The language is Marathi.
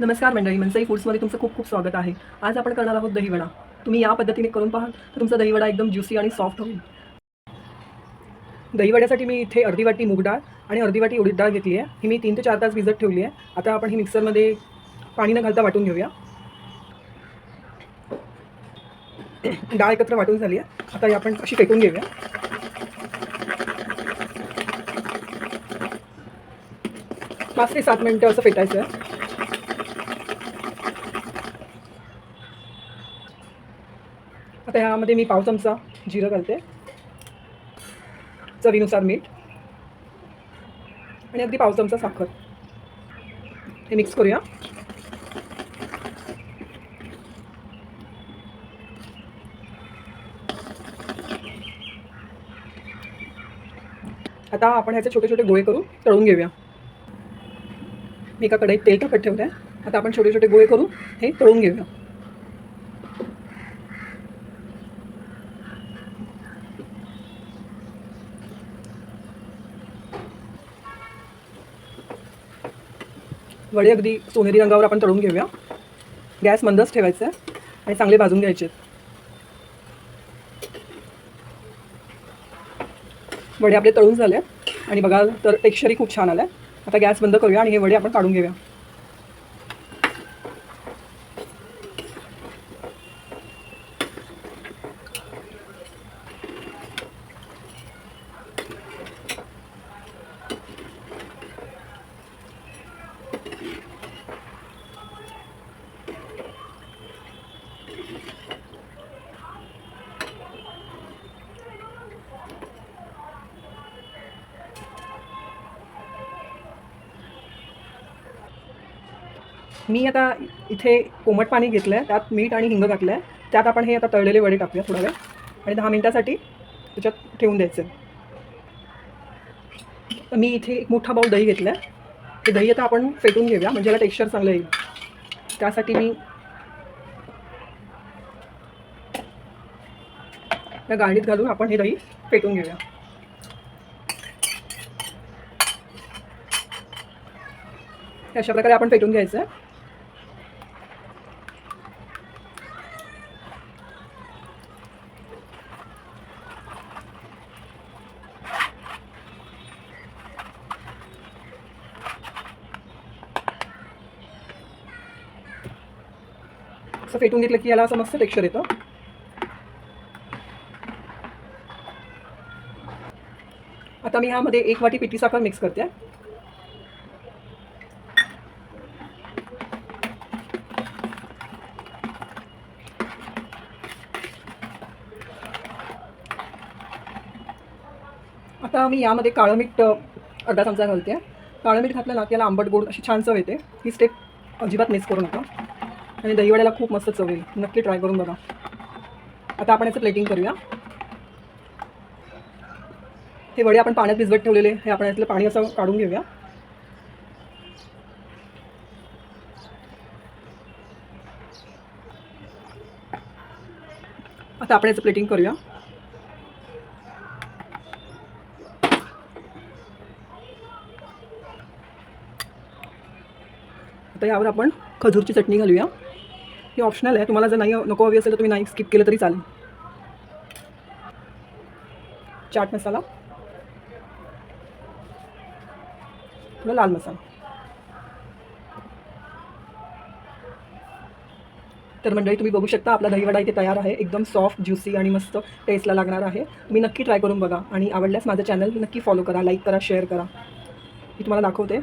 नमस्कार मंडळी, मनसई फूड्समध्ये तुमचं खूप खूप स्वागत आहे. आज आपण करणार आहोत दहीवडा. तुम्ही या पद्धतीने करून पहा तर तुमचा दहीवडा एकदम ज्युसी आणि सॉफ्ट होईल. दहीवड्यासाठी मी इथे अर्धी वाटी मूग डाळ आणि अर्धी वाटी उडीद डाळ घेतली आहे. ही मी 3 ते 4 तास भिजत ठेवली आहे. आता आपण ही मिक्सरमध्ये पाणी न घालता वाटून घेऊया. डाळ एकत्र वाटून झाली आहे. आता ही आपण अशी फेटून घेऊया. 5 ते 7 मिनिटं असं फेटायचं आहे. आता ह्यामध्ये मी पाव चमचा जिरं घालते, चवीनुसार मीठ आणि अगदी पाव चमचा साखर. हे मिक्स करूया. आता आपण ह्याचे छोटे छोटे गोळे करून तळून घेऊया. मी एका कढईत तेल टाकत ठेवलं आहे. आता आपण छोटे छोटे गोळे करून हे तळून घेऊया. वडे अगदी सोनेरी रंगावर आपण तळून घेऊया. गॅस मंदच ठेवायचा आहे आणि चांगले भाजून घ्यायचे. वडे आपले तळून झाले आणि बघा तर टेक्स्चरही खूप छान आलं आहे. आता गॅस बंद करूया आणि हे वडे आपण काढून घेऊया. मी आता इथे कोमट पाणी घेतलं आहे, त्यात मीठ आणि हिंग घातलं आहे. त्यात आपण हे आता तळलेले वडे टाकूया थोडा वेळ आणि 10 मिनिटासाठी त्याच्यात ठेवून द्यायचं. तर मी इथे एक मोठा बाऊल दही घेतलं आहे. ते दही आता आपण फेटून घेऊया म्हणजे याला टेक्स्चर चांगलं येईल. त्यासाठी मी त्या गाळणीत घालून आपण हे दही फेटून घेऊया. अशा प्रकारे आपण फेटून घ्यायचं आहे. असं फेटून घेतलं की याला असं मस्त टेक्स्चर येतं. आता मी ह्यामध्ये 1 वाटी पिठी साखर मिक्स करते. आता मी यामध्ये काळं मीठ अर्धा चमचा घालते. काळं मीठ घातलं ना की याला आंबट गोड अशी छान चव येते. ही स्टेप अजिबात मिस करू नका आणि दहीवड्याला खूप मस्त चव येईल. नक्की ट्राय करून बघा. आता आपण याचं प्लेटिंग करूया. हे वडे आपण पाण्यात भिजवत ठेवलेले हे आपण यातलं पाणी असं काढून घेऊया. आता आपण याचं प्लेटिंग करूया. आता यावर आपण खजूरची चटणी घालूया. ही ऑप्शनल आहे, तुम्हाला जर नाही नको हवी असेल तर तुम्ही नाही स्किप केलं तरी चालेल. चाट मसाला, लाल मसाला. तर मंडळी तुम्ही बघू शकता आपला दहीवडा इथे तयार आहे. एकदम सॉफ्ट, ज्युसी आणि मस्त टेस्टला लागणार आहे. तुम्ही नक्की ट्राय करून बघा आणि आवडल्यास माझं चॅनल नक्की फॉलो करा, लाईक करा, शेअर करा. मी तुम्हाला दाखवते.